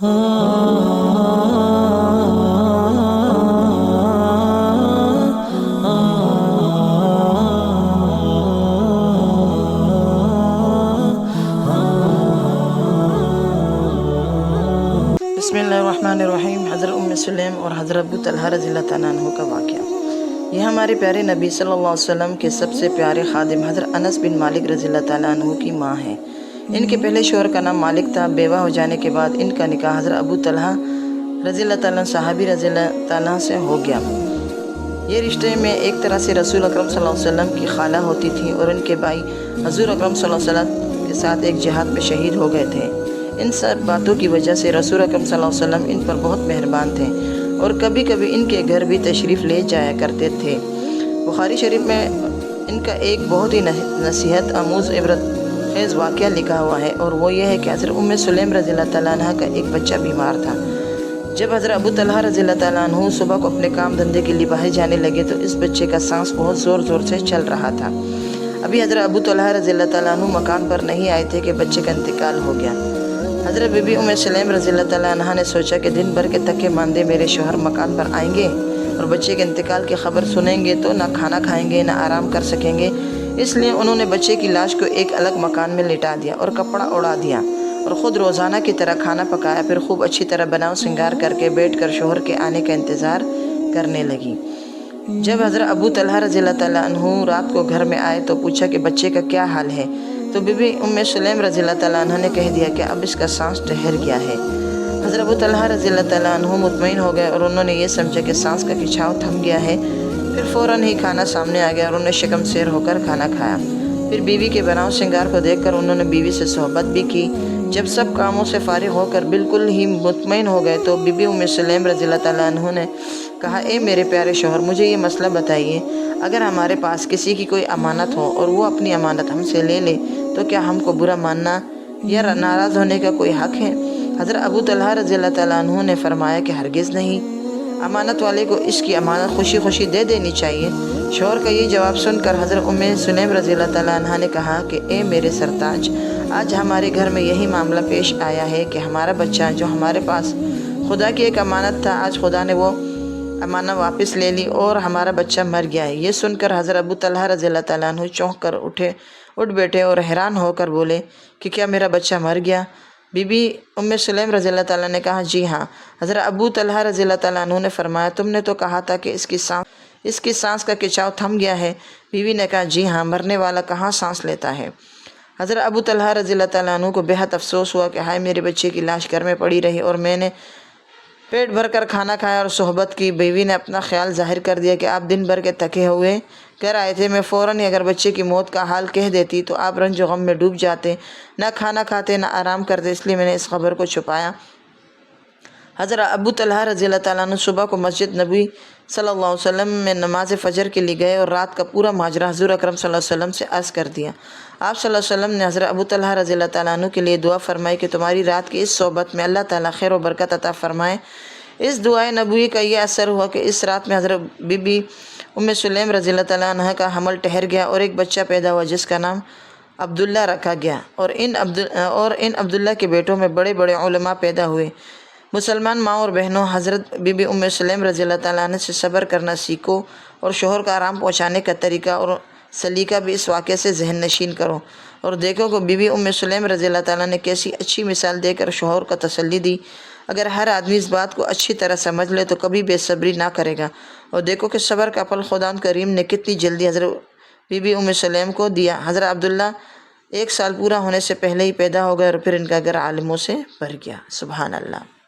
बिस्मिल्लाहिर्रहमानिर्रहीम। हज़रत उम्मे सुलैम और हज़रत अबू तलहा रज़ियल्लाहु तआला अन्हु का वाक़या। यह हमारे प्यारे नबी सल्लल्लाहु अलैहि वसल्लम के सबसे प्यारे खादिम हज़रत अनस बिन मालिक रज़ियल्लाहु तआला अन्हु की माँ हैं। इनके पहले शौहर का नाम मालिक था। बेवा हो जाने के बाद इनका निकाह हज़रत अबू तलहा रज़ियल्लाहु तआला सहाबी रज़ियल्लाहु तआला से हो गया। ये रिश्ते में एक तरह से रसूल अकरम सल्लल्लाहु अलैहि वसल्लम की खाला होती थी और इनके भाई हज़ूर अकरम सल्लल्लाहु अलैहि वसल्लम के साथ एक जिहाद में शहीद हो गए थे। इन सब बातों की वजह से रसूल अकरम सल्लल्लाहु अलैहि वसल्लम इन पर बहुत मेहरबान थे और कभी कभी इनके घर भी तशरीफ़ ले जाया करते थे। बुखारी शरीफ में इनका एक बहुत ही नसीहत आमूज़ इबरत खेज़ वाक़या लिखा हुआ है और वो ये है कि हज़रत उम्मे सुलैम रज़ियल्लाहु तआला अन्हा का एक बच्चा बीमार था। जब हज़रत अबू तलहा रज़ियल्लाहु तआला अन्हु सुबह को अपने काम धंधे के लिए बाहर जाने लगे तो इस बच्चे का सांस बहुत ज़ोर ज़ोर से चल रहा था। अभी हज़रत अबू तलहा रज़ियल्लाहु तआला अन्हु मकान पर नहीं आए थे कि बच्चे का इंतकाल हो गया। हज़रत बीबी उम्मे सुलैम रज़ियल्लाहु तआला अन्हा ने सोचा कि दिन भर के थके मांदे मेरे शौहर मकान पर आएंगे और बच्चे के इंतकाल की खबर सुनेंगे तो ना खाना खाएंगे ना आराम कर सकेंगे। इसलिए उन्होंने बच्चे की लाश को एक अलग मकान में लिटा दिया और कपड़ा उड़ा दिया और ख़ुद रोज़ाना की तरह खाना पकाया। फिर खूब अच्छी तरह बनाव श्रृंगार करके बैठ कर शौहर के आने का इंतज़ार करने लगी। जब हज़रत अबू तलहा रज़ियल्लाहु तआला अन्हु रात को घर में आए तो पूछा कि बच्चे का क्या हाल है, तो बीबी उम्मे सुलैम रज़ियल्लाहु तआला अन्हा ने कह दिया कि अब इसका सांस ठहर गया है। हज़रत अबू तलहा रज़ियल्लाहु तआला अन्हु मुतमईन हो गए और उन्होंने ये समझा कि सांस का खिंचाव थम गया है। फिर फ़ौरन ही खाना सामने आ गया और उन्होंने शक्म शेर होकर खाना खाया। फिर बीवी के बनाव श्रृंगार को देखकर उन्होंने बीवी से सोहबत भी की। जब सब कामों से फारिग होकर बिल्कुल ही मुतमईन हो गए तो बीबी उम्मे सुलैम रज़ियल्लाहु तआला अन्हु ने कहा, ए मेरे प्यारे शौहर, मुझे ये मसला बताइए, अगर हमारे पास किसी की कोई अमानत हो और वो अपनी अमानत हमसे ले ले तो क्या हमको बुरा मानना या नाराज़ होने का कोई हक़ है? हज़रत अबू तलहा रज़ियल्लाहु तआला अन्हु ने फरमाया कि हरगिज़ नहीं, अमानत वाले को इसकी अमानत खुशी खुशी दे देनी चाहिए। शौहर का ये जवाब सुनकर हज़रत उम्मे सुलैम रज़ियल्लाहु तआला अन्हा ने कहा कि ए मेरे सरताज, आज हमारे घर में यही मामला पेश आया है कि हमारा बच्चा जो हमारे पास खुदा की एक अमानत था, आज खुदा ने वो अमानत वापस ले ली और हमारा बच्चा मर गया है। ये सुनकर हज़रत अबू तलहा रज़ियल्लाहु तआला अन्हु चौंक कर उठ बैठे और हैरान होकर बोले कि क्या मेरा बच्चा मर गया? बीबी उम्मे सुलैम रज़ियल्लाहु तआला ने कहा, जी हाँ। हज़रत अबू तलहा रज़ियल्लाहु तआला अन्हु ने फरमाया, तुमने तो कहा था कि इसकी सांस का खिंचाव थम गया है। बीवी ने कहा, जी हाँ, मरने वाला कहाँ सांस लेता है। हज़रत अबू तलहा रज़ियल्लाहु तआला अन्हु को बेहद अफसोस हुआ कि हाय, मेरे बच्चे की लाश घर में पड़ी रही और मैंने पेट भर कर खाना खाया और सोहबत की। बीवी ने अपना ख्याल जाहिर कर दिया कि आप दिन भर के थके हुए घर आए थे, मैं फ़ौरन ही अगर बच्चे की मौत का हाल कह देती तो आप रंज गम में डूब जाते, ना खाना खाते ना आराम करते, इसलिए मैंने इस खबर को छुपाया। हज़रत अबू तलहा रज़ियल्लाहु तआला अन्हु सुबह को मस्जिद नबी सल्लल्लाहु अलैहि वसल्लम में नमाज फ़जर के लिए गए और रात का पूरा माजरा हज़ूर अकरम सल्लल्लाहु अलैहि वसल्लम से अर्ज़ कर दिया। आप सल्लल्लाहु अलैहि वसल्लम ने हज़रत अबू तलहा रज़ियल्लाहु तआला अन्हु के लिए दुआ फरमाई कि तुम्हारी रात की इस सोबत में अल्लाह ताला खैर व बरकत अता फ़रमाए। इस दुआए नबवी का ये असर हुआ कि इस रात में हज़रत बीबी उम्मे सुलैम रज़ियल्लाहु तआला अन्हा का हमल ठहर गया और एक बच्चा पैदा हुआ जिसका नाम अब्दुल्ला रखा गया और इन अब्दुल्ला के बेटों में बड़े बड़े उलमा पैदा हुए। मुसलमान माँ और बहनों, हज़रत बीबी उम्मे सुलैम रज़ियल्लाहु तआला अन्हा से सब्र करना सीखो और शौहर का आराम पहुँचाने का तरीका और सलीका भी इस वाक़े से जहन नशीन करो और देखो कि बीबी उम्मे सुलैम रज़ियल्लाहु तआला ने कैसी अच्छी मिसाल देकर शौहर को तसल्ली दी। अगर हर आदमी इस बात को अच्छी तरह समझ ले तो कभी बेसब्री ना करेगा। और देखो कि सब्र का फल खुदा करीम ने कितनी जल्दी हज़रत बीबी उम्मे सुलैम को दिया। हज़रत अब्दुल्ला 1 साल पूरा होने से पहले ही पैदा हो गए और फिर इनका घर आलिमों से भर गया। सुभान अल्लाह।